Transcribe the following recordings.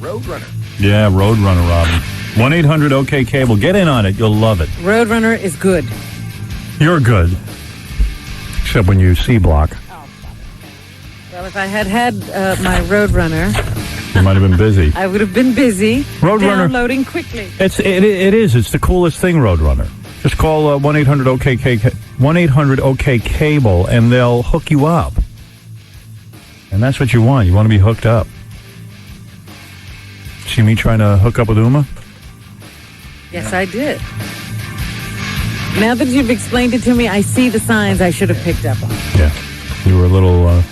Roadrunner. Yeah, Roadrunner, Robin. 1-800-OK-CABLE. Get in on it. You'll love it. Roadrunner is good. You're good. Except when you C-block. Well, if I had my Roadrunner, you might have been busy. I would have been busy downloading quickly. It is. It's the coolest thing, Roadrunner. Just call 1-800-OK-CABLE, and they'll hook you up. And that's what you want. You want to be hooked up. See me trying to hook up with Uma? Yes, I did. Now that you've explained it to me, I see the signs I should have picked up on. Yeah. You were a little...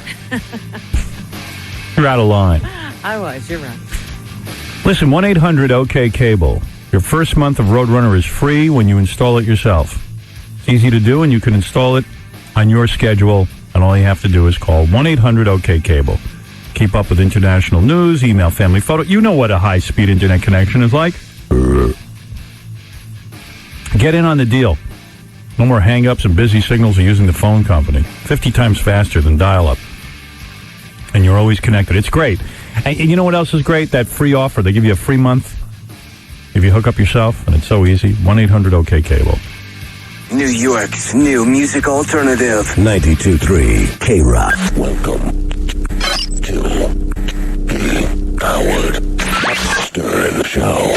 you're out of line. I was. You're right. Listen, 1-800-OK-CABLE. Your first month of Roadrunner is free when you install it yourself. It's easy to do, and you can install it on your schedule, and all you have to do is call 1-800-OK-CABLE. Keep up with international news, email, family photo. You know what a high-speed internet connection is like. Get in on the deal. No more hang-ups and busy signals of using the phone company. 50 times faster than dial-up. And you're always connected. It's great. And you know what else is great? That free offer. They give you a free month if you hook up yourself, and it's so easy. 1-800-OK-CABLE. New York's new music alternative. 92.3 K-Rock. Welcome to the Howard Stern Show.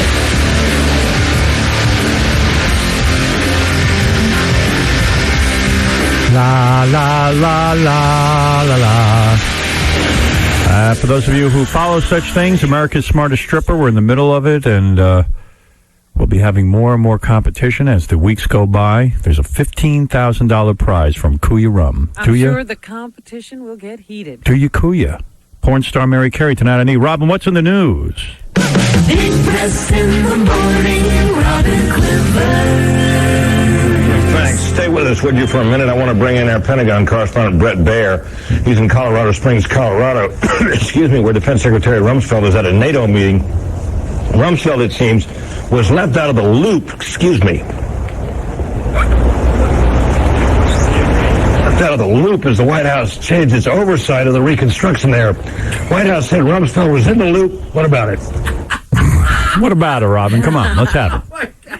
La, la, la, la, la, la. For those of you who follow such things, America's Smartest Stripper, we're in the middle of it, and we'll be having more and more competition as the weeks go by. There's a $15,000 prize from Kuya Rum. I'm sure the competition will get heated. To you, Kuya. Porn star Mary Carey tonight on E! Robin, what's in the news? Big Breast in the morning, Robin Clifford. Thanks. Stay with us, would you, for a minute? I want to bring in our Pentagon correspondent, Brett Baer. He's in Colorado Springs, Colorado, excuse me, where Defense Secretary Rumsfeld is at a NATO meeting. Rumsfeld, it seems, was left out of the loop, left out of the loop as the White House changed its oversight of the reconstruction there. White House said Rumsfeld was in the loop. What about it? What about it, Robin? Come on, let's have it.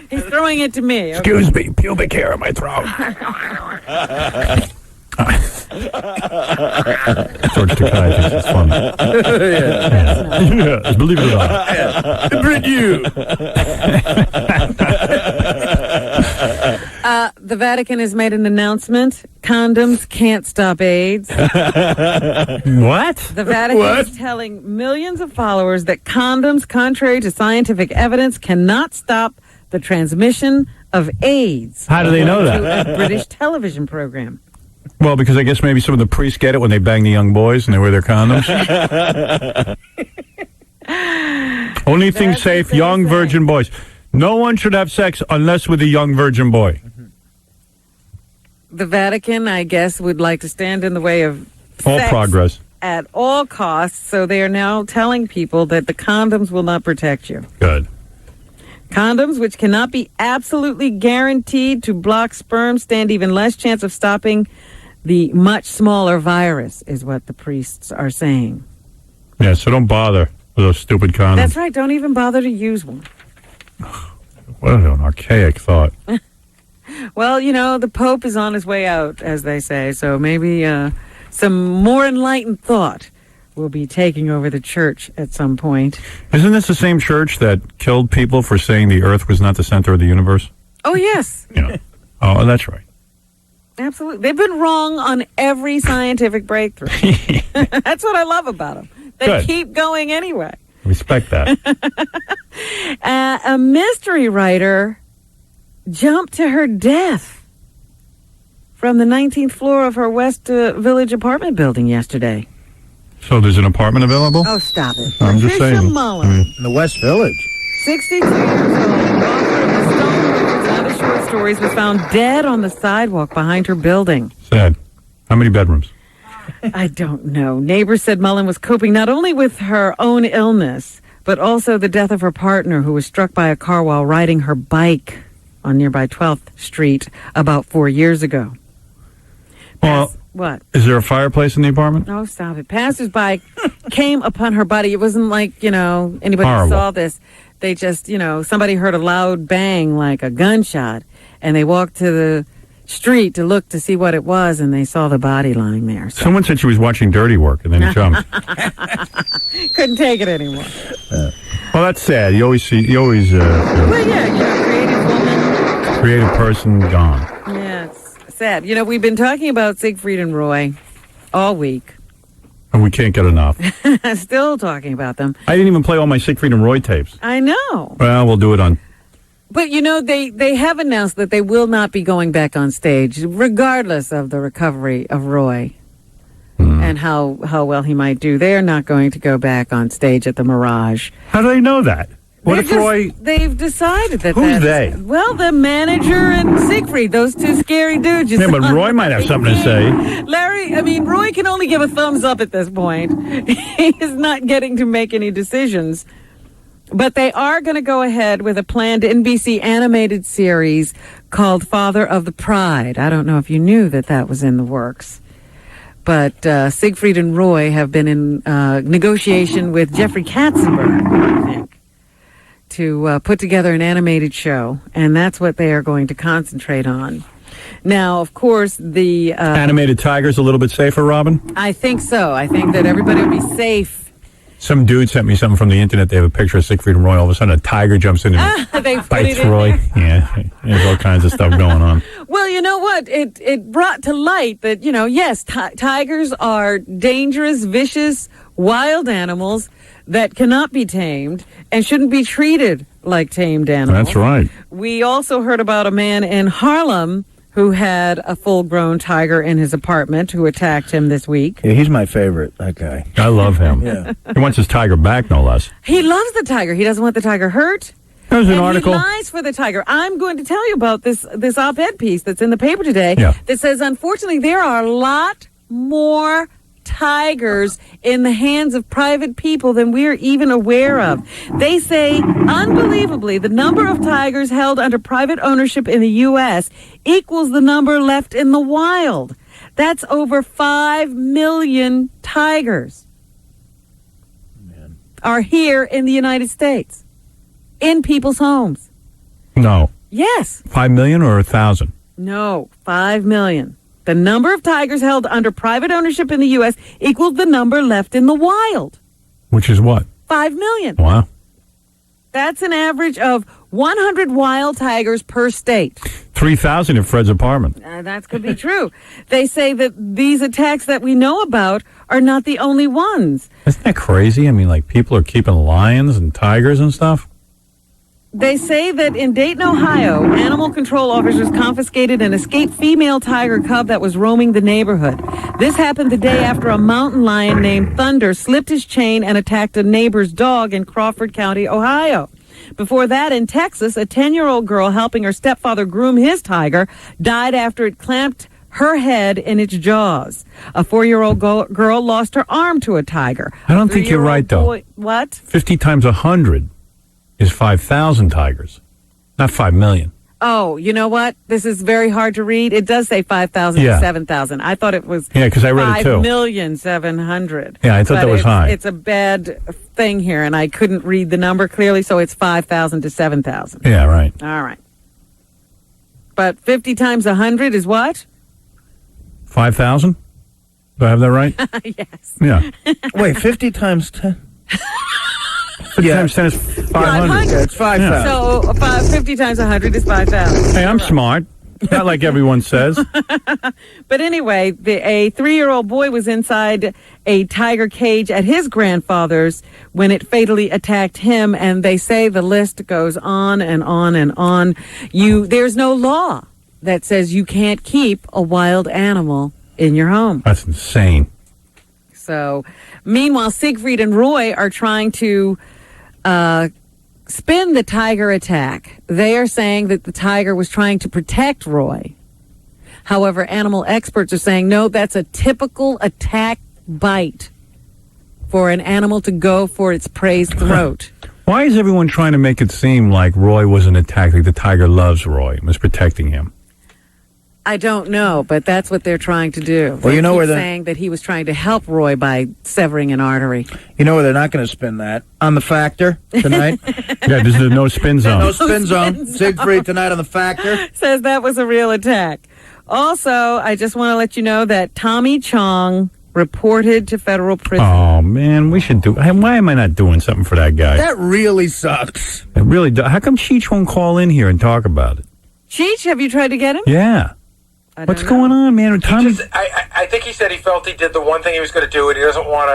He's throwing it to me. Okay. Excuse me, pubic hair in my throat. George Takei thinks it's funny. Yeah, believe it or not. Brit Hume. The Vatican has made an announcement. Condoms can't stop AIDS. What? The Vatican is telling millions of followers that condoms, contrary to scientific evidence, cannot stop the transmission of AIDS. How do they know that? To a British television program. Well, because I guess maybe some of the priests get it when they bang the young boys and they wear their condoms. Only thing safe, young virgin boys. No one should have sex unless with a young virgin boy. The Vatican, I guess, would like to stand in the way of all sex progress at all costs, so they are now telling people that the condoms will not protect you. Good. Condoms, which cannot be absolutely guaranteed to block sperm, stand even less chance of stopping the much smaller virus, is what the priests are saying. Yeah, so don't bother with those stupid condoms. That's right. Don't even bother to use one. What an archaic thought. Well, you know, the Pope is on his way out, as they say, so maybe some more enlightened thought will be taking over the church at some point. Isn't this the same church that killed people for saying the earth was not the center of the universe? Oh, yes. Yeah. Oh, that's right. Absolutely. They've been wrong on every scientific breakthrough. That's what I love about them. They keep going anyway. Respect that. A mystery writer jumped to her death from the 19th floor of her West Village apartment building yesterday. So there's an apartment available? Oh, stop it. I'm just saying. Mullen, in the West Village. 62 years old, author of the Stone Witches and Other Short Stories, was found dead on the sidewalk behind her building. Sad. How many bedrooms? I don't know. Neighbors said Mullen was coping not only with her own illness, but also the death of her partner, who was struck by a car while riding her bike on nearby 12th Street about 4 years ago. Well, What? Is there a fireplace in the apartment? Oh, stop it. Passersby came upon her body. It wasn't like, anybody Horrible. saw this. They just, somebody heard a loud bang like a gunshot, and they walked to the street to look to see what it was, and they saw the body lying there. So. Someone said she was watching Dirty Work, and then he jumped. Couldn't take it anymore. Well, that's sad. You always Well, yeah, creative woman. creative person gone. Yeah, it's sad. We've been talking about Siegfried and Roy all week. And we can't get enough. Still talking about them. I didn't even play all my Siegfried and Roy tapes. I know. Well, we'll do it on... But, they have announced that they will not be going back on stage, regardless of the recovery of Roy and how well he might do. They're not going to go back on stage at the Mirage. How do they know that? What if Roy... They've decided that Who's they? Well, the manager and Siegfried, those two scary dudes. Yeah, but Roy might have something to say. Roy can only give a thumbs up at this point. He's not getting to make any decisions. But they are going to go ahead with a planned NBC animated series called Father of the Pride. I don't know if you knew that was in the works. But Siegfried and Roy have been in negotiation with Jeffrey Katzenberg, I think, to put together an animated show. And that's what they are going to concentrate on. Now, of course, the... Animated tiger's a little bit safer, Robin? I think so. I think that everybody will be safe. Some dude sent me something from the internet. They have a picture of Siegfried and Roy. All of a sudden, a tiger jumps in and bites Roy. Yeah, there's all kinds of stuff going on. Well, you know what? It brought to light that, yes, tigers are dangerous, vicious, wild animals that cannot be tamed and shouldn't be treated like tamed animals. That's right. We also heard about a man in Harlem who had a full-grown tiger in his apartment who attacked him this week. Yeah, he's my favorite, that guy. I love him. Yeah. He wants his tiger back, no less. He loves the tiger. He doesn't want the tiger hurt. There's an article. He lies for the tiger. I'm going to tell you about this op-ed piece that's in the paper today that says, unfortunately, there are a lot more tigers in the hands of private people than we're even aware of. They say, unbelievably, the number of tigers held under private ownership in the U.S. equals the number left in the wild. That's over 5 million tigers are here in the United States, in people's homes. No. Yes. 5 million or 1,000? No, 5 million. The number of tigers held under private ownership in the U.S. equals the number left in the wild. Which is what? 5 million. Wow. That's an average of 100 wild tigers per state. 3,000 in Fred's apartment. That could be true. They say that these attacks that we know about are not the only ones. Isn't that crazy? I mean, like, people are keeping lions and tigers and stuff. They say that in Dayton, Ohio, animal control officers confiscated an escaped female tiger cub that was roaming the neighborhood. This happened the day after a mountain lion named Thunder slipped his chain and attacked a neighbor's dog in Crawford County, Ohio. Before that, in Texas, a 10-year-old girl helping her stepfather groom his tiger died after it clamped her head in its jaws. A 4-year-old girl lost her arm to a tiger. I don't think you're right, though. What? 50 times 100 is 5,000 tigers, not 5 million. Oh, you know what? This is very hard to read. It does say 5,000 to 7,000. I thought it was because I read it too. 5,700,000. Yeah, I thought that was high. It's a bad thing here, and I couldn't read the number clearly, so it's 5,000 to 7,000. Yeah, right. All right. But 50 times 100 is what? 5,000? Do I have that right? Yes. Yeah. Wait, 50 times 10? 50 times 10 is 500. Yeah, it's 5,000. So 50 times 100 is 5,000. Hey, I'm smart. Not like everyone says. But anyway, a 3-year-old boy was inside a tiger cage at his grandfather's when it fatally attacked him, and they say the list goes on and on and on. There's no law that says you can't keep a wild animal in your home. That's insane. So, meanwhile, Siegfried and Roy are trying to spin the tiger attack. They are saying that the tiger was trying to protect Roy. However, animal experts are saying, no, that's a typical attack bite for an animal to go for its prey's throat. Why is everyone trying to make it seem like Roy wasn't attacked, like the tiger loves Roy and was protecting him? I don't know, but that's what they're trying to do. Well, you know where they're saying that he was trying to help Roy by severing an artery. You know where they're not going to spin that? On the Factor tonight. Yeah, there's no spin zone. No spin zone. Siegfried tonight on the Factor. Says that was a real attack. Also, I just want to let you know that Tommy Chong reported to federal prison. Oh, man, we should do... Why am I not doing something for that guy? That really sucks. It really does. How come Cheech won't call in here and talk about it? Cheech, have you tried to get him? Yeah. What's going on, man? Tommy... I think he said he felt he did the one thing he was going to do, and he doesn't want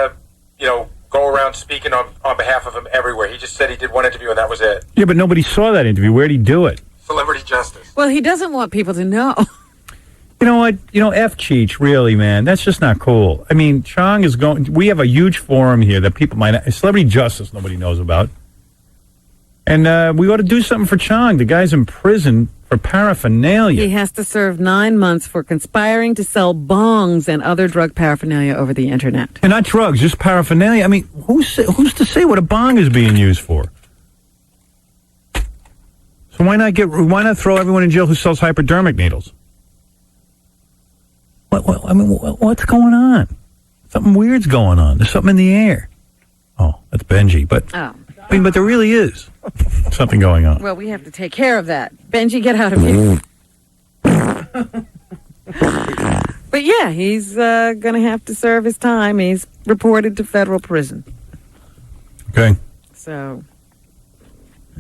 to, go around speaking on behalf of him everywhere. He just said he did one interview, and that was it. Yeah, but nobody saw that interview. Where'd he do it? Celebrity justice. Well, he doesn't want people to know. You know what? F Cheech, really, man. That's just not cool. I mean, Chong is going... We have a huge forum here that people might... Celebrity justice nobody knows about. And we ought to do something for Chong. The guy's in prison for paraphernalia. He has to serve 9 months for conspiring to sell bongs and other drug paraphernalia over the internet. And not drugs, just paraphernalia. I mean, who's to say what a bong is being used for? So why not throw everyone in jail who sells hypodermic needles? What's going on? Something weird's going on. There's something in the air. Oh, that's Benji. But but there really is something going on. Well, we have to take care of that. Benji, get out of here. But yeah, he's going to have to serve his time. He's reported to federal prison. Okay. So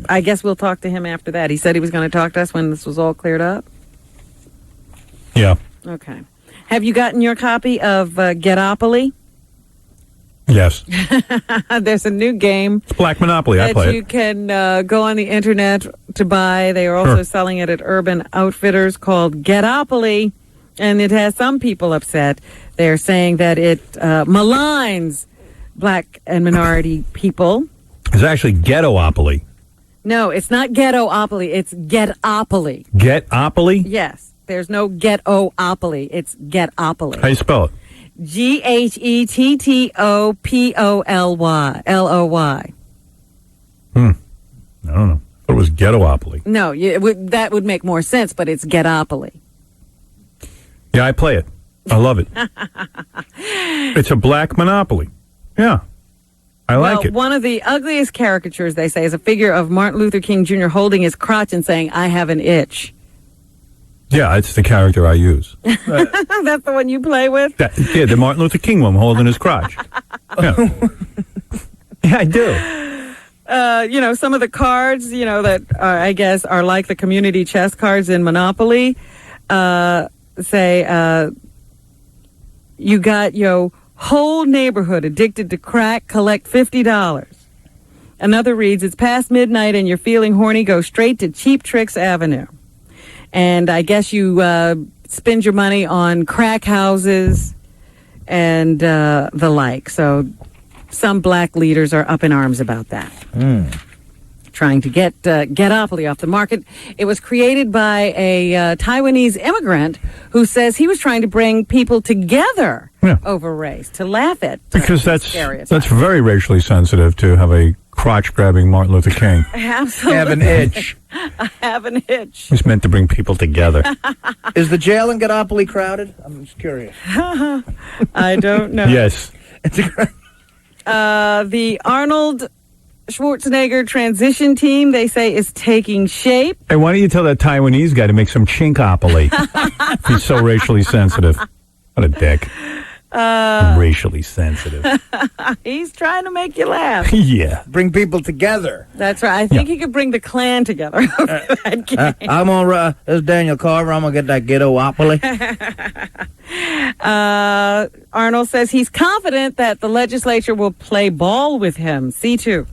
I guess we'll talk to him after that. He said he was going to talk to us when this was all cleared up. Yeah. Okay. Have you gotten your copy of Ghettopoly? Yes. There's a new game. It's Black Monopoly. I play that you it. can go on the internet to buy. They are also selling it at Urban Outfitters called Ghettopoly, and it has some people upset. They're saying that it maligns black and minority people. It's actually Ghettopoly. No, it's not Ghettopoly. It's Ghettopoly. Ghettopoly? Yes. There's no Ghettopoly. It's Ghettopoly. How do you spell it? Ghettopoly. L-O-Y. I don't know. I thought it was Ghettopoly. No, that would make more sense, but it's Ghettopoly. Yeah, I play it. I love it. It's a black monopoly. Yeah. I like it. One of the ugliest caricatures, they say, is a figure of Martin Luther King Jr. holding his crotch and saying, "I have an itch." Yeah, it's the character I use. That's the one you play with? The Martin Luther King one holding his crotch. Yeah. Yeah, I do. Some of the cards, that I guess are like the community chess cards in Monopoly, say, you got your whole neighborhood addicted to crack, collect $50. Another reads, it's past midnight and you're feeling horny, go straight to Cheap Tricks Avenue. And I guess you spend your money on crack houses and the like. So some black leaders are up in arms about that. Trying to get Ghettopoly off the market. It was created by a Taiwanese immigrant who says he was trying to bring people together over race, to laugh at because that's very racially sensitive to have a crotch-grabbing Martin Luther King. Absolutely. Have an itch. I have an itch. It's meant to bring people together. Is the jail in Ghettopoly crowded? I'm just curious. I don't know. Yes. The Arnold Schwarzenegger transition team, they say, is taking shape. Hey, why don't you tell that Taiwanese guy to make some chinkopoly? If he's so racially sensitive. What a dick. Racially sensitive. He's trying to make you laugh. Yeah. Bring people together. That's right. I think he could bring the Klan together over that game. I'm on. This is Daniel Carver. I'm gonna get that Ghettopoly. Arnold says he's confident that the legislature will play ball with him. C2.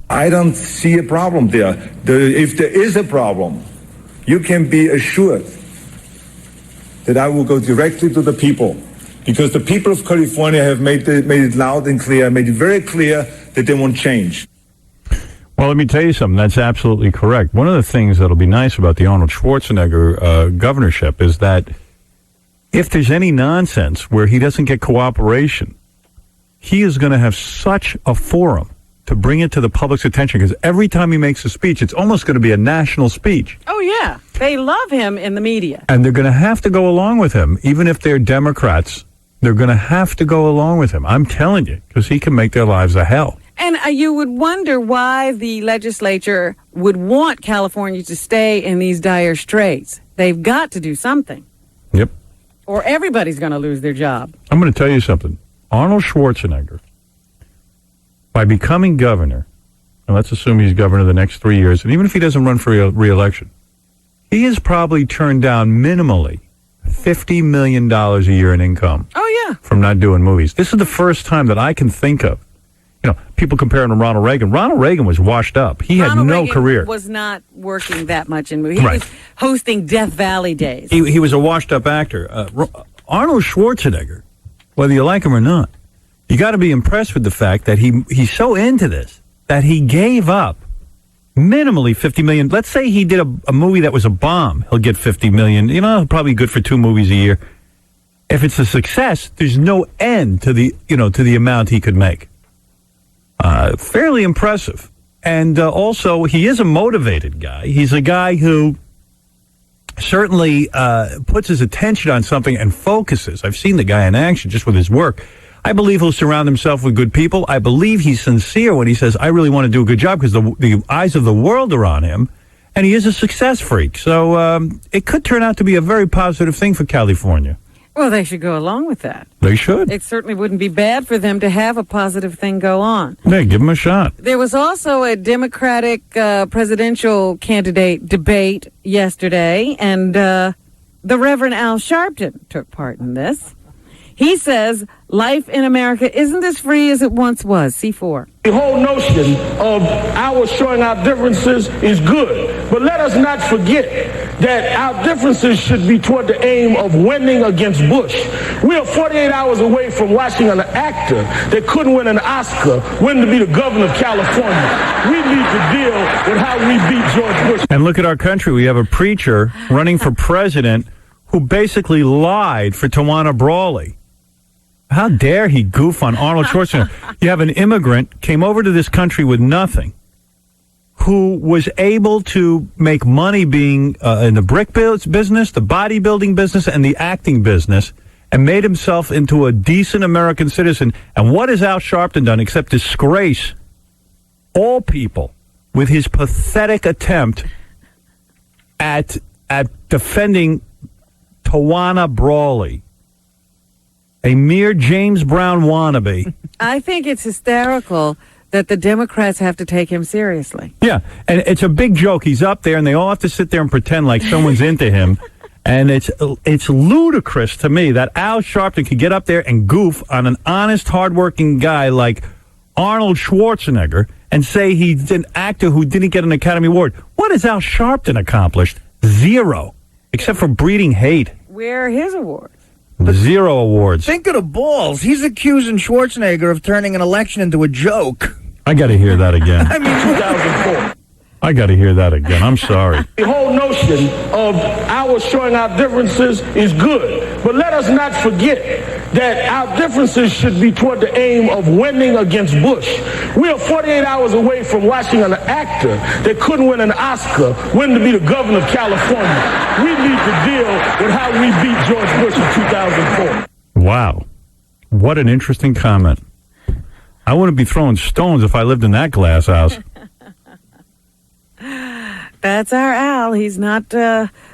I don't see a problem there. If there is a problem, you can be assured that I will go directly to the people, because the people of California have made it loud and clear, made it very clear that they want change. Well, let me tell you something. That's absolutely correct. One of the things that'll be nice about the Arnold Schwarzenegger governorship is that if there's any nonsense where he doesn't get cooperation, he is going to have such a forum to bring it to the public's attention, because every time he makes a speech, it's almost going to be a national speech. Oh, yeah. They love him in the media. And they're going to have to go along with him. Even if they're Democrats, they're going to have to go along with him. I'm telling you, because he can make their lives a hell. And you would wonder why the legislature would want California to stay in these dire straits. They've got to do something. Yep. Or everybody's going to lose their job. I'm going to tell you something. Arnold Schwarzenegger, by becoming governor, and let's assume he's governor the next 3 years, and even if he doesn't run for re-election, he has probably turned down minimally $50 million a year in income. Oh, yeah. From not doing movies. This is the first time that I can think of. You know, people compare him to Ronald Reagan. Ronald Reagan was washed up. He had Ronald no Reagan career. Was not working that much in movies. He Right. was hosting Death Valley days. He was a washed-up actor. Arnold Schwarzenegger, whether you like him or not, you got to be impressed with the fact that he's so into this that he gave up minimally $50 million. Let's say he did a movie that was a bomb. He'll get $50 million. You know, probably good for 2 movies a year. If it's a success, there's no end to the amount he could make. Fairly impressive. And also, he is a motivated guy. He's a guy who certainly puts his attention on something and focuses. I've seen the guy in action just with his work. I believe he'll surround himself with good people. I believe he's sincere when he says, I really want to do a good job, because the eyes of the world are on him. And he is a success freak. So it could turn out to be a very positive thing for California. Well, they should go along with that. They should. It certainly wouldn't be bad for them to have a positive thing go on. Hey, give him a shot. There was also a Democratic presidential candidate debate yesterday, and the Reverend Al Sharpton took part in this. He says life in America isn't as free as it once was. C4. The whole notion of our showing our differences is good, but let us not forget that our differences should be toward the aim of winning against Bush. We are 48 hours away from watching an actor that couldn't win an Oscar win to be the governor of California. We need to deal with how we beat George Bush. And look at our country. We have a preacher running for president who basically lied for Tawana Brawley. How dare he goof on Arnold Schwarzenegger? You have an immigrant, came over to this country with nothing, who was able to make money being in the brick business, the bodybuilding business, and the acting business, and made himself into a decent American citizen. And what has Al Sharpton done except disgrace all people with his pathetic attempt at defending Tawana Brawley? A mere James Brown wannabe. I think it's hysterical that the Democrats have to take him seriously. Yeah, and it's a big joke. He's up there, and they all have to sit there and pretend like someone's into him. And it's ludicrous to me that Al Sharpton could get up there and goof on an honest, hardworking guy like Arnold Schwarzenegger and say he's an actor who didn't get an Academy Award. What has Al Sharpton accomplished? Zero, except for breeding hate. Where are his awards? 0 awards. Think of the balls. He's accusing Schwarzenegger of turning an election into a joke. I got to hear that again. I mean, 2004. I got to hear that again. I'm sorry. The whole notion of our showing our differences is good, but let us not forget that our differences should be toward the aim of winning against Bush. We are 48 hours away from watching an actor that couldn't win an Oscar win to be the governor of California. We need to deal with how we beat George Bush in 2004. Wow. What an interesting comment. I wouldn't be throwing stones if I lived in that glass house. That's our Al. He's not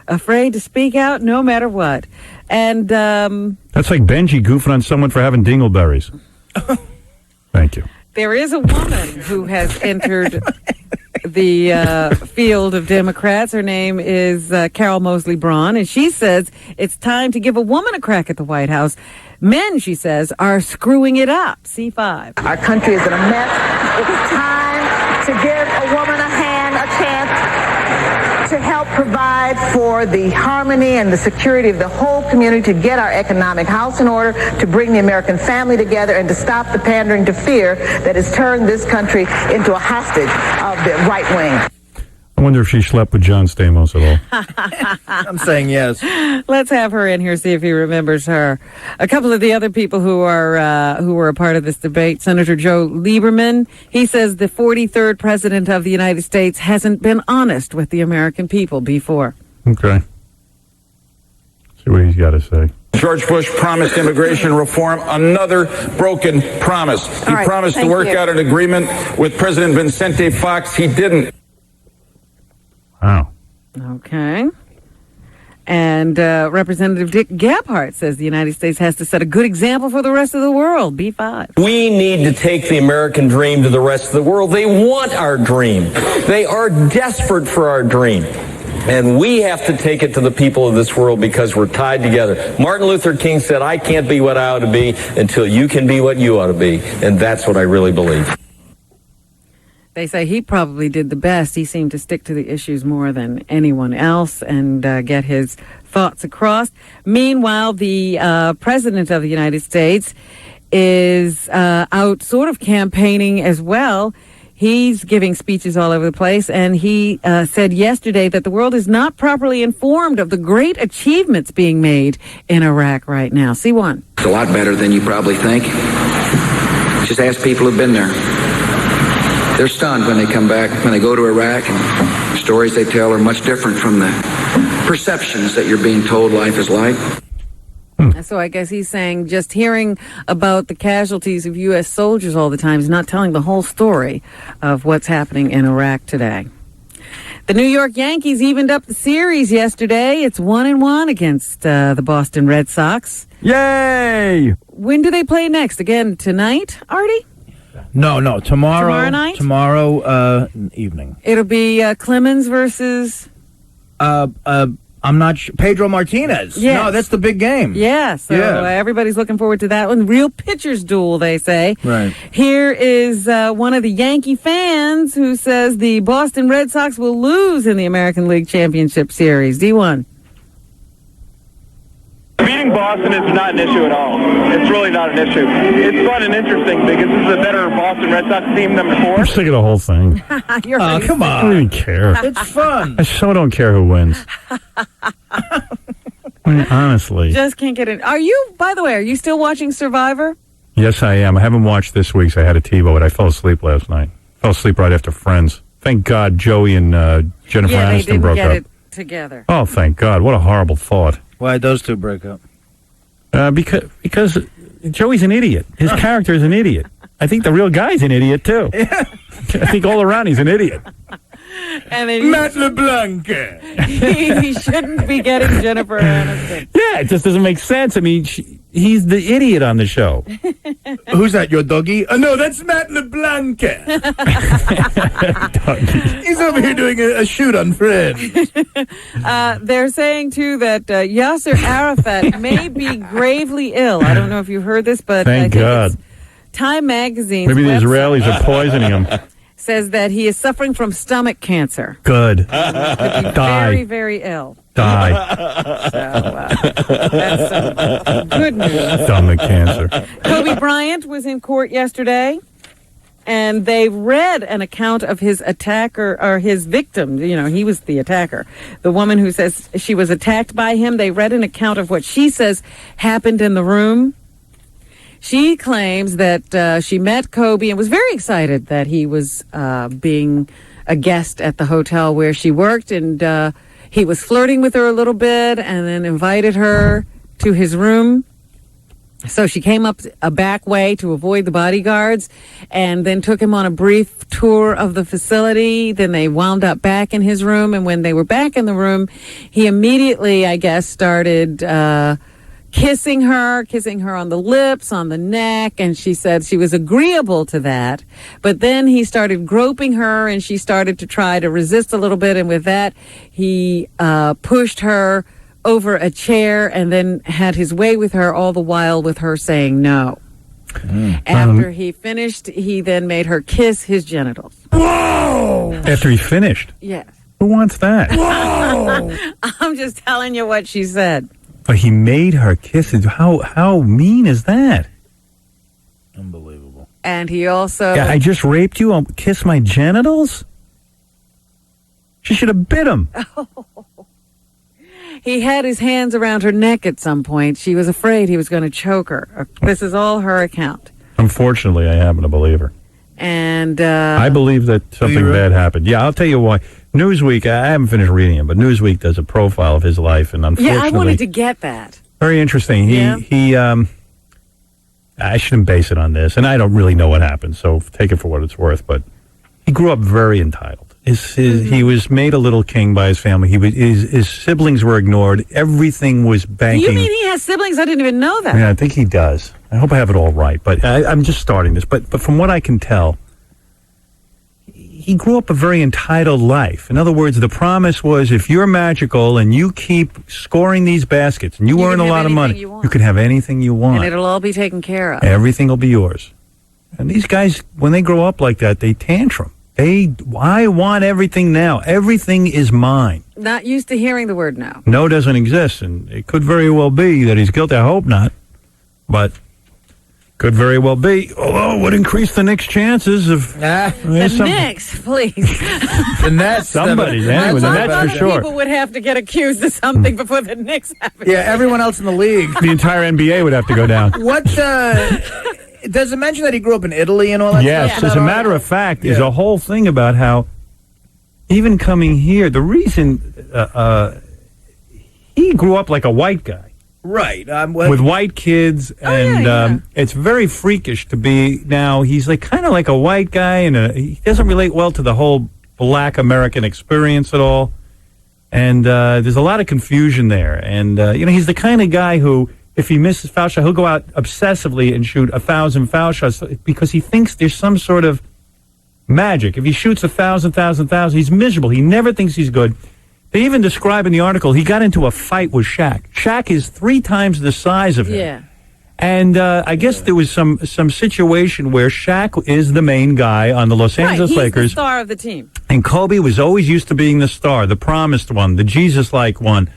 afraid to speak out no matter what. And That's like Benji goofing on someone for having dingleberries. Thank you. there is a woman who has entered the field of Democrats. Her name is Carol Mosley Braun, and she says it's time to give a woman a crack at the White House. Men, she says, are screwing it up. C5. Our country is in a mess. It's time to give a woman a hand, a chance to help provide for the harmony and the security of the whole community, to get our economic house in order, to bring the American family together, and to stop the pandering to fear that has turned this country into a hostage of the right wing. I wonder if she slept with John Stamos at all. I'm saying yes. Let's have her in here, see if he remembers her. A couple of the other people who were a part of this debate, Senator Joe Lieberman, he says the 43rd president of the United States hasn't been honest with the American people before. Okay. See what he's got to say. George Bush promised immigration reform, another broken promise. He promised to work out an agreement with President Vicente Fox. He didn't. Wow. Okay. And Representative Dick Gephardt says the United States has to set a good example for the rest of the world. B5. We need to take the American dream to the rest of the world. They want our dream. They are desperate for our dream. And we have to take it to the people of this world because we're tied together. Martin Luther King said, I can't be what I ought to be until you can be what you ought to be. And that's what I really believe. They say he probably did the best. He seemed to stick to the issues more than anyone else and get his thoughts across. Meanwhile, the President of the United States is out sort of campaigning as well. He's giving speeches all over the place, and he said yesterday that the world is not properly informed of the great achievements being made in Iraq right now. C1. It's a lot better than you probably think. Just ask people who've been there. They're stunned when they come back, when they go to Iraq, and the stories they tell are much different from the perceptions that you're being told life is like. So I guess he's saying just hearing about the casualties of U.S. soldiers all the time is not telling the whole story of what's happening in Iraq today. The New York Yankees evened up the series yesterday. It's 1-1 against the Boston Red Sox. Yay! When do they play next? Again tonight, Artie? No, tomorrow. Tomorrow night? Tomorrow evening. It'll be Clemens versus... I'm not sure. Pedro Martinez. Yes. No, that's the big game. Yeah, so everybody's looking forward to that one. Real pitcher's duel, they say. Right. Here is one of the Yankee fans who says the Boston Red Sox will lose in the American League Championship Series. D1. Beating Boston is not an issue at all. It's really not an issue. It's fun and interesting because this is a better Boston Red Sox team than before. I'm sick of the whole thing. Come on. I don't even care. It's fun. I so don't care who wins. I mean, honestly. Just can't get in. By the way, are you still watching Survivor? Yes, I am. I haven't watched this week's. I had a TiVo, but I fell asleep last night. Fell asleep right after Friends. Thank God Joey and Jennifer Aniston broke up. They didn't get it together. Oh, thank God. What a horrible thought. Why'd those two break up? Because Joey's an idiot. His character is an idiot. I think the real guy's an idiot, too. I think all around he's an idiot. And then Matt LeBlanc. he shouldn't be getting Jennifer Aniston. Yeah, it just doesn't make sense. I mean, he's the idiot on the show. Who's that, your doggy? No, that's Matt LeBlanc. He's over here doing a shoot on Friends. They're saying, too, that Yasser Arafat may be gravely ill. I don't know if you heard this, but Thank God. Time Magazine's Maybe the website Israelis are poisoning him. says that he is suffering from stomach cancer. Good. Could be Die. very, very ill. Die. So, that's some good news. Stomach cancer. Kobe Bryant was in court yesterday, and they read an account of his attacker, or his victim. You know, he was the attacker. The woman who says she was attacked by him, they read an account of what she says happened in the room. She claims that she met Kobe and was very excited that he was being a guest at the hotel where she worked, and he was flirting with her a little bit and then invited her to his room. So she came up a back way to avoid the bodyguards and then took him on a brief tour of the facility. Then they wound up back in his room, and when they were back in the room, he immediately, I guess, started kissing her on the lips, on the neck, and she said she was agreeable to that. But then he started groping her, and she started to try to resist a little bit, and with that, he pushed her over a chair and then had his way with her, all the while with her saying no. After he finished, he then made her kiss his genitals. Whoa! After he finished? Yes. Who wants that? Whoa! I'm just telling you what she said. But he made her kiss it. How mean is that? Unbelievable. And he also... Yeah, I just raped you. I'll kiss my genitals? She should have bit him. He had his hands around her neck at some point. She was afraid he was going to choke her. This is all her account. Unfortunately, I happen to believe her. And I believe that something bad happened. Yeah, I'll tell you why. Newsweek, I haven't finished reading it, but Newsweek does a profile of his life, and unfortunately... Yeah, I wanted to get that. Very interesting. He I shouldn't base it on this, and I don't really know what happened, so take it for what it's worth, but he grew up very entitled. He was made a little king by his family. His siblings were ignored. Everything was banking. You mean he has siblings? I didn't even know that. Yeah, I think he does. I hope I have it all right, but I'm just starting this. But from what I can tell, he grew up a very entitled life. In other words, the promise was if you're magical and you keep scoring these baskets and you earn a lot of money, you can have anything you want. And it'll all be taken care of. Everything will be yours. And these guys, when they grow up like that, they tantrum. I want everything now. Everything is mine. Not used to hearing the word no. No doesn't exist, and it could very well be that he's guilty. I hope not, but could very well be. Although it would increase the Knicks' chances of... the Knicks, please. The Nets. Somebody, anyway, the Nets for sure. People would have to get accused of something before the Knicks happen. Yeah, everyone else in the league. The entire NBA would have to go down. What, does it mention that he grew up in Italy and all that yes, stuff? as a matter of fact, there's a whole thing about how even coming here, the reason he grew up like a white guy. Right. With white kids, and it's very freakish to be now. He's like kind of like a white guy, and he doesn't relate well to the whole black American experience at all. And there's a lot of confusion there. And, he's the kind of guy who... If he misses foul shot, he'll go out obsessively and shoot 1,000 foul shots because he thinks there's some sort of magic. If he shoots 1,000, he's miserable. He never thinks he's good. They even describe in the article he got into a fight with Shaq. Shaq is 3 times the size of him. Yeah. And I guess there was some situation where Shaq is the main guy on the Los Angeles he's Lakers. The star of the team. And Kobe was always used to being the star, the promised one, the Jesus-like one.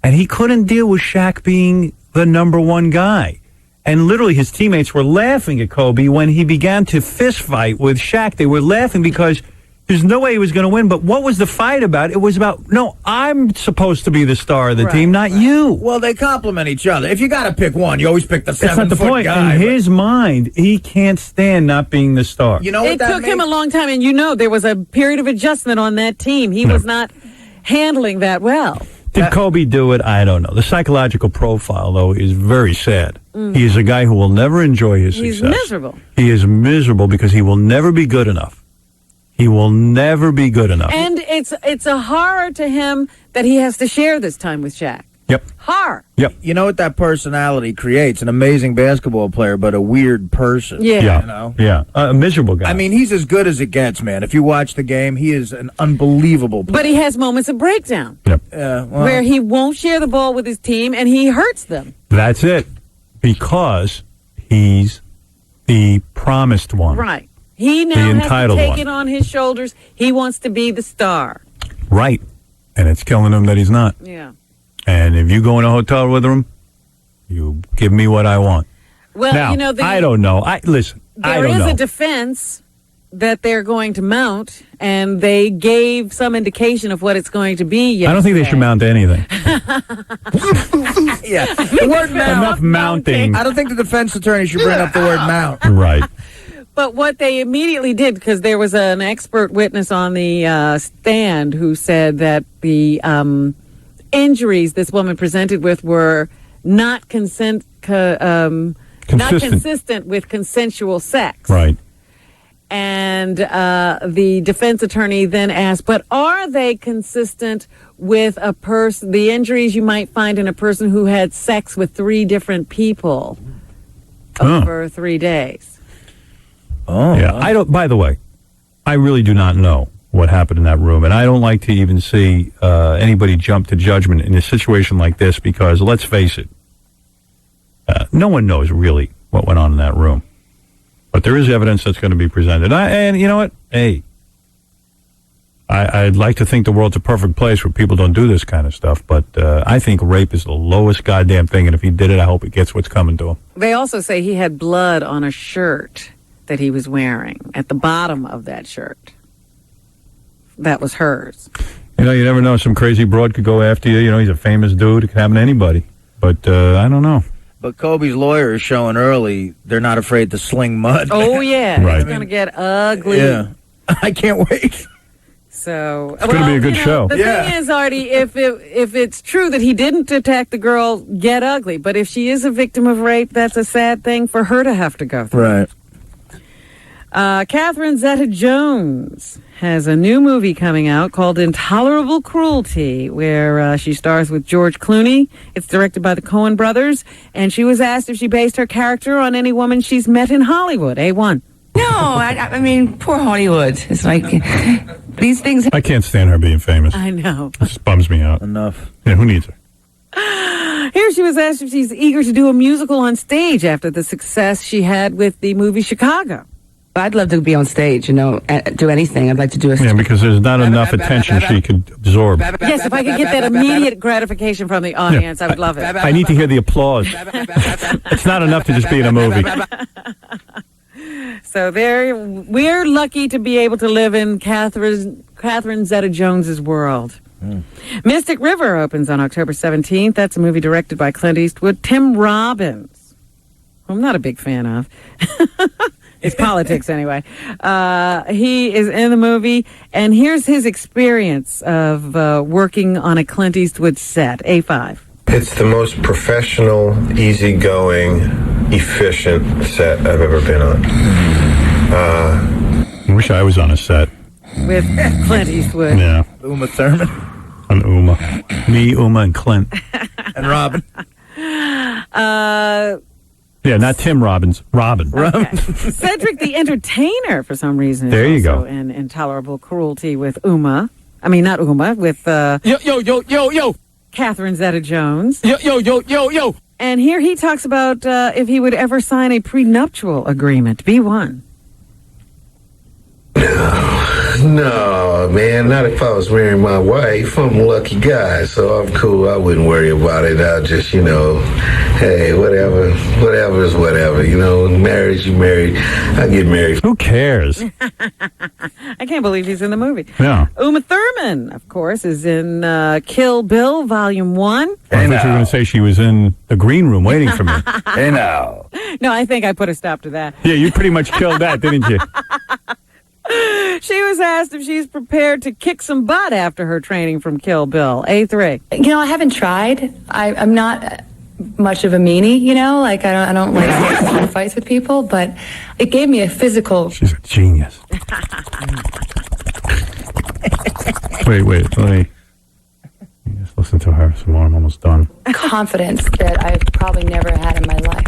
And he couldn't deal with Shaq being the number one guy. And literally his teammates were laughing at Kobe when he began to fist fight with Shaq. They were laughing because there's no way he was going to win. But what was the fight about? It was about, no, I'm supposed to be the star of the team, not you. Well, they complement each other. If you got to pick one, you always pick the 7-foot guy. That's not the point. Guy, in his mind, he can't stand not being the star. You know what it took him a long time, and there was a period of adjustment on that team. He was not handling that well. Did Kobe do it? I don't know. The psychological profile, though, is very sad. He is a guy who will never enjoy his success. He's miserable. He is miserable because he will never be good enough. He will never be good enough. And it's a horror to him that he has to share this time with Shaq. Yep. Horror. Yep. You know what that personality creates? An amazing basketball player, but a weird person. Yeah. You know? Yeah. A miserable guy. I mean, he's as good as it gets, man. If you watch the game, he is an unbelievable player. But he has moments of breakdown. Yep. Where he won't share the ball with his team, and he hurts them. That's it. Because he's the promised one. Right. He now has to take it on his shoulders. He wants to be the star. Right. And it's killing him that he's not. Yeah. And if you go in a hotel with him, you give me what I want. Well, now, I don't know. Listen, I there don't is know. a defense that they're going to mount, and they gave some indication of what it's going to be yesterday. I don't think they should mount anything. Yeah. The word mount. Enough mounting. I don't think the defense attorney should bring up the word mount. Right. But what they immediately did, because there was an expert witness on the stand who said that the injuries this woman presented with were not consistent with consensual sex. Right. And the defense attorney then asked, but are they consistent with a person, the injuries you might find in a person who had sex with 3 different people over 3 days? Oh. Yeah. By the way, I really do not know what happened in that room. And I don't like to even see anybody jump to judgment in a situation like this because, let's face it, no one knows really what went on in that room. But there is evidence that's going to be presented. And you know what? Hey, I'd like to think the world's a perfect place where people don't do this kind of stuff. But I think rape is the lowest goddamn thing. And if he did it, I hope he gets what's coming to him. They also say he had blood on a shirt that he was wearing at the bottom of that shirt. That was hers. You know, you never know. Some crazy broad could go after you. You know, he's a famous dude. It could happen to anybody. But I don't know. But Kobe's lawyer is showing early they're not afraid to sling mud. Oh, yeah. Right. It's going to get ugly. Yeah. I can't wait. So It's gonna be a good show. The thing is, Artie, if it's true that he didn't attack the girl, get ugly. But if she is a victim of rape, that's a sad thing for her to have to go through. Right. Catherine Zeta-Jones has a new movie coming out called Intolerable Cruelty, where she stars with George Clooney. It's directed by the Coen brothers, and she was asked if she based her character on any woman she's met in Hollywood. A1. No, I mean, poor Hollywood. It's like these things. I can't stand her being famous. I know. It just bums me out. Enough. Yeah, who needs her? Here she was asked if she's eager to do a musical on stage after the success she had with the movie Chicago. I'd love to be on stage, do anything. I'd like to do a... Yeah, because there's not enough attention she could absorb. Yes, if I could get that immediate gratification from the audience, I would love it. I need to hear the applause. It's not enough to just be in a movie. So we're lucky to be able to live in Catherine Zeta-Jones's world. Mystic River opens on October 17th. That's a movie directed by Clint Eastwood. Tim Robbins, who I'm not a big fan of. It's politics anyway. He is in the movie, and here's his experience of working on a Clint Eastwood set. A5. It's the most professional, easygoing, efficient set I've ever been on. I wish I was on a set. With Clint Eastwood. Yeah. Uma Thurman. And Uma. Me, Uma, and Clint. And Robin. Yeah, not Tim Robbins. Robin. Okay. Cedric the Entertainer, for some reason, is There you also go. in Intolerable Cruelty with Uma. I mean, not Uma, with Yo. Catherine Zeta-Jones. Yo. And here he talks about if he would ever sign a prenuptial agreement. B1. No, man, not if I was marrying my wife. I'm a lucky guy, so I'm cool. I wouldn't worry about it. I'll just, hey, whatever is whatever. Marriage, you married. I get married. Who cares? I can't believe he's in the movie. Yeah. Uma Thurman, of course, is in Kill Bill, Volume 1. I thought you were going to say she was in the green room waiting for me. Hey, now. No, I think I put a stop to that. Yeah, you pretty much killed that, didn't you? She was asked if she's prepared to kick some butt after her training from Kill Bill. A3. I haven't tried. I'm not much of a meanie, I don't like fights with people, but it gave me a physical... She's a genius. Wait, let me just listen to her some more. I'm almost done. confidence that I've probably never had in my life.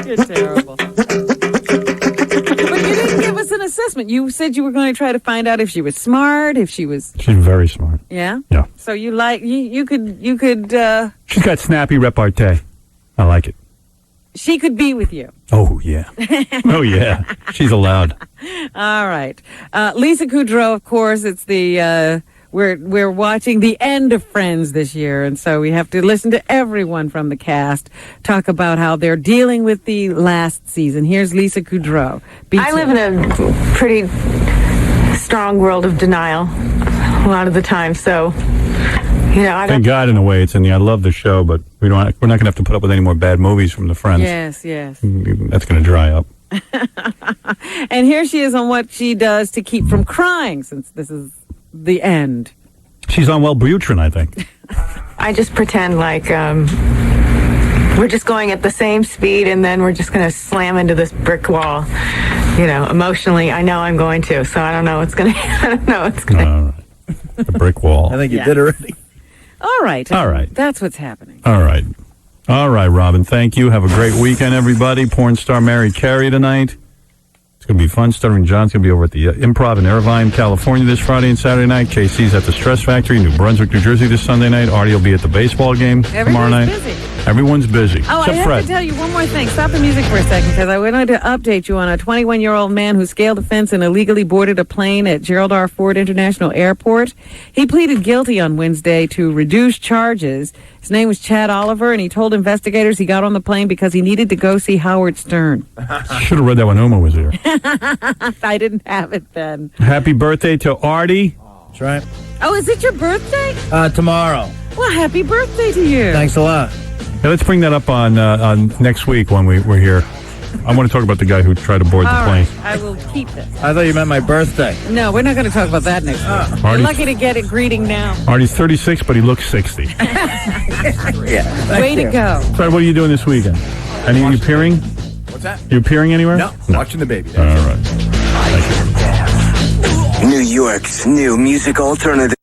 You're terrible. But you didn't give us an assessment. You said you were going to try to find out if she was smart, if she was... She's very smart. Yeah? Yeah. So you could... She's got snappy repartee. I like it. She could be with you. Oh, yeah. Oh, yeah. She's allowed. All right. Lisa Kudrow, of course, it's the... We're watching the end of Friends this year, and so we have to listen to everyone from the cast talk about how they're dealing with the last season. Here's Lisa Kudrow. I live in a pretty strong world of denial a lot of the time, so I don't. Thank God, in a way, it's in the. I love the show, but we're not going to have to put up with any more bad movies from the Friends. Yes. That's going to dry up. And here she is on what she does to keep from crying, since this is the end. She's on Wellbutrin, I think. I just pretend like we're just going at the same speed, and then we're just going to slam into this brick wall. Emotionally, I know I'm going to, so I don't know what's going to. I don't know what's going to. All right. A brick wall. I think you did already. All right. All right. That's what's happening. All right, Robin. Thank you. Have a great weekend, everybody. Porn star Mary Carey tonight. It's going to be fun. Stuttering John's going to be over at the Improv in Irvine, California this Friday and Saturday night. JC's at the Stress Factory, New Brunswick, New Jersey this Sunday night. Artie will be at the baseball game tomorrow night. Everyone's busy. Everyone's busy. Oh, Except I have Fred. to tell you one more thing. Stop the music for a second, because I wanted to update you on a 21-year-old man who scaled a fence and illegally boarded a plane at Gerald R. Ford International Airport. He pleaded guilty on Wednesday to reduced charges. His name was Chad Oliver, and he told investigators he got on the plane because he needed to go see Howard Stern. Should have read that when Uma was here. I didn't have it then. Happy birthday to Artie. That's right. Oh, is it your birthday? Tomorrow. Well, happy birthday to you. Thanks a lot. Hey, let's bring that up on next week when we're here. I want to talk about the guy who tried to board the plane. Right, I will keep this. I thought you meant my birthday. No, we're not going to talk about that next week. You're lucky to get a greeting now. Artie's 36, but he looks 60. Yeah. Way to go. Fred, what are you doing this weekend? Are you appearing? What's that? You appearing anywhere? No, watching the baby. All right. New York's new music alternative.